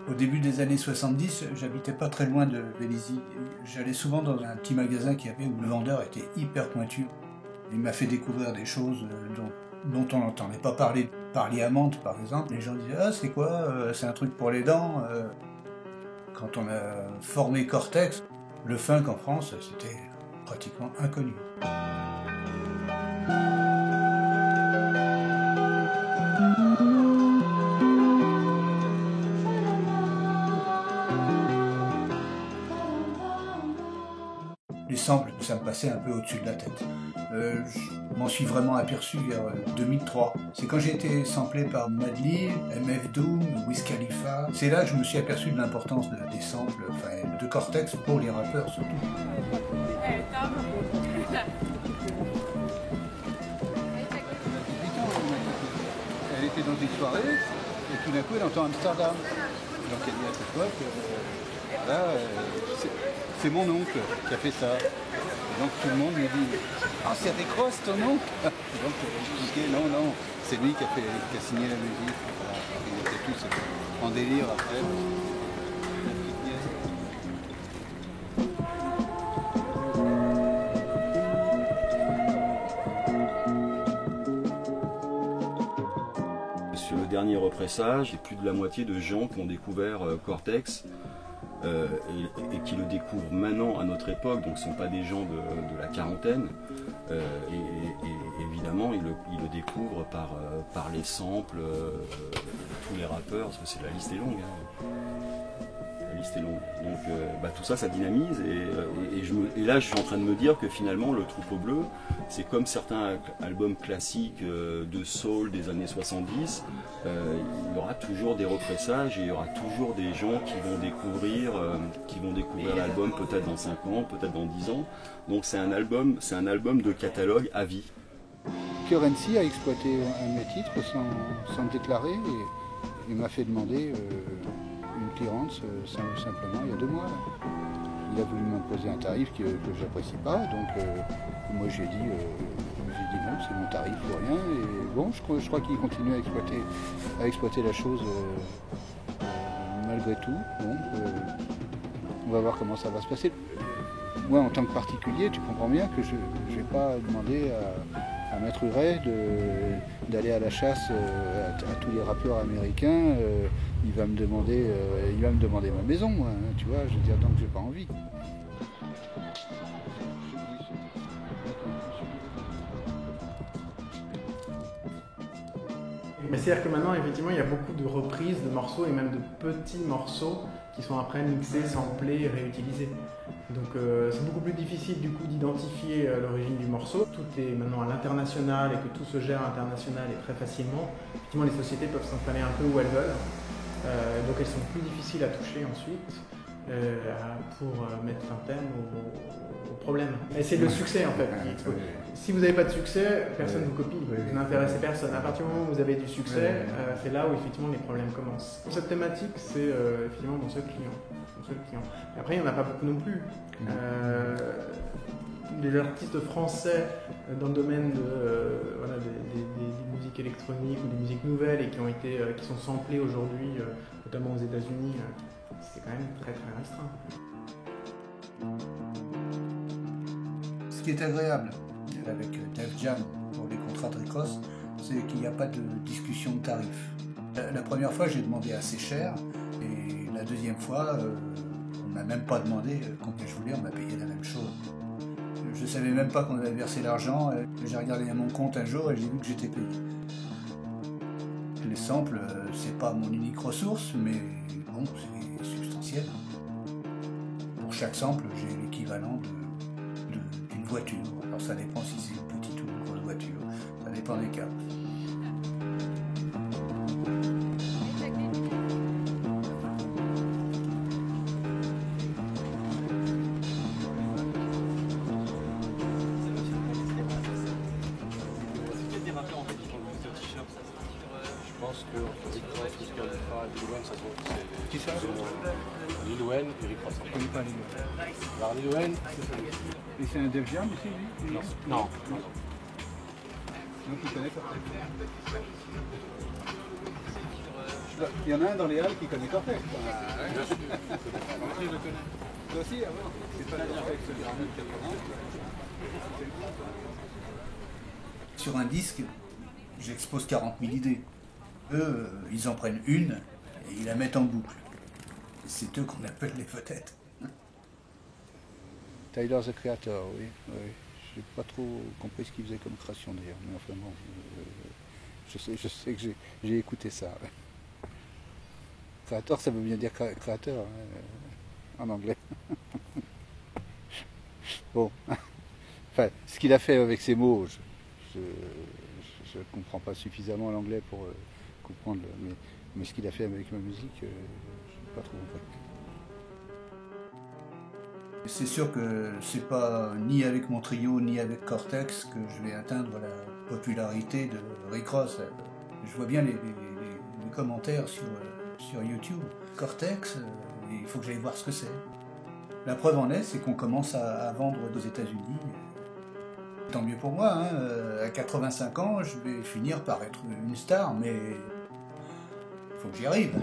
Au début des années 70, j'habitais pas très loin de Vélizy. J'allais souvent dans un petit magasin qu'il y avait où le vendeur était hyper pointu. Il m'a fait découvrir des choses dont on n'entendait pas parler. Parliamante, par exemple, les gens disaient « Ah, c'est quoi? C'est un truc pour les dents ?» Quand on a formé Cortex, le funk en France, c'était pratiquement inconnu. Les samples, ça me passait un peu au-dessus de la tête. Je m'en suis vraiment aperçu vers 2003. C'est quand j'ai été samplé par Madlib, MF Doom, Wiz Khalifa. C'est là que je me suis aperçu de l'importance des samples, de Cortex pour les rappeurs surtout. Elle était dans une soirée et tout d'un coup elle entend Amsterdam. Donc elle dit à cette époque, là, c'est mon oncle qui a fait ça. Et donc tout le monde me dit « Ah, c'est Rick Ross ton oncle ?» Donc j'expliquais « Non, non, c'est lui qui a signé la musique. » Voilà. Ils étaient tous en délire après. Sur le dernier repressage, il y a plus de la moitié de gens qui ont découvert Cortex et qui le découvrent maintenant à notre époque, donc ce ne sont pas des gens de la quarantaine. Et évidemment, ils le découvrent par les samples de tous les rappeurs, parce que la liste est longue. Hein. La liste est longue. Donc tout ça, ça dynamise. Et là, je suis en train de me dire que finalement, le Troupeau Bleu, c'est comme certains albums classiques de soul des années 70. Il y aura toujours des repressages et il y aura toujours des gens qui vont découvrir l'album peut-être dans 5 ans, peut-être dans 10 ans. Donc c'est un album de catalogue à vie. Currency a exploité un de mes titres sans me déclarer et il m'a fait demander une clearance simplement il y a 2 mois. Il a voulu m'imposer un tarif que j'apprécie pas, donc moi j'ai dit non, c'est mon tarif ou rien. Et bon, je crois qu'il continue à exploiter la chose malgré tout. Bon, on va voir comment ça va se passer. Moi, en tant que particulier, tu comprends bien que je ne vais pas demander à Maître Huret d'aller à la chasse à tous les rappeurs américains. Il va me demander ma maison, moi, hein, tu vois, je veux dire, donc j'ai pas envie. Mais c'est-à-dire que maintenant, effectivement, il y a beaucoup de reprises de morceaux et même de petits morceaux qui sont après mixés, samplés, réutilisés. Donc c'est beaucoup plus difficile du coup d'identifier l'origine du morceau. Tout est maintenant à l'international et que tout se gère à l'international et très facilement. Effectivement, les sociétés peuvent s'installer un peu où elles veulent. Donc elles sont plus difficiles à toucher ensuite pour mettre un thème au problème. Et c'est le succès en fait. Si vous n'avez pas de succès, personne ne vous copie, vous n'intéressez personne. À partir du moment où vous avez du succès, c'est là où effectivement les problèmes commencent. Pour cette thématique, c'est effectivement mon seul client. Et après, il n'y en a pas beaucoup non plus. Les artistes français dans le domaine des musiques électroniques ou des musiques nouvelles et qui sont samplées aujourd'hui, notamment aux États-Unis, c'est quand même très très restreint. Ce qui est agréable avec Def Jam pour les contrats de Rick Ross, c'est qu'il n'y a pas de discussion de tarifs. La première fois, j'ai demandé assez cher et la deuxième fois, on ne m'a même pas demandé combien je voulais, on m'a payé la même chose. Je ne savais même pas qu'on avait versé l'argent. J'ai regardé à mon compte un jour et j'ai vu que j'étais payé. Les samples, c'est pas mon unique ressource, mais bon, c'est substantiel. Pour chaque sample, j'ai l'équivalent d'une voiture. Alors ça dépend si c'est une petite ou une grosse voiture. Ça dépend des cas. Je pense que Rick Ross, Wiz Khalifa et Lil Wayne, ça c'est... Qui ça? Lil Wayne et Rick Ross. Je connais pas Lil Wayne. Alors Lil Wayne, Et c'est un Def Jam aussi, lui? Non. Non, tu connais pas. Il y en a un dans les Halles qui connaît Cortex. Je le connais. Toi aussi, avant. C'est pas la Cortex de 80. Sur un disque, j'expose 40 000 idées. Eux, ils en prennent une et ils la mettent en boucle. Et c'est eux qu'on appelle les vedettes. Tyler the Creator, oui. Oui. Je n'ai pas trop compris ce qu'il faisait comme création d'ailleurs. Mais enfin bon, je sais que j'ai écouté ça. Ouais. Creator, ça veut bien dire créateur hein, en anglais. Bon. Enfin, ce qu'il a fait avec ces mots, je ne comprends pas suffisamment l'anglais pour comprendre, mais ce qu'il a fait avec ma musique, je n'ai pas trop compris. C'est sûr que c'est pas ni avec mon trio ni avec Cortex que je vais atteindre la popularité de Rick Ross. Je vois bien les commentaires sur YouTube. Cortex, il faut que j'aille voir ce que c'est. La preuve en est, c'est qu'on commence à vendre aux États-Unis. Tant mieux pour moi, hein. À 85 ans, je vais finir par être une star, mais il faut que j'y arrive.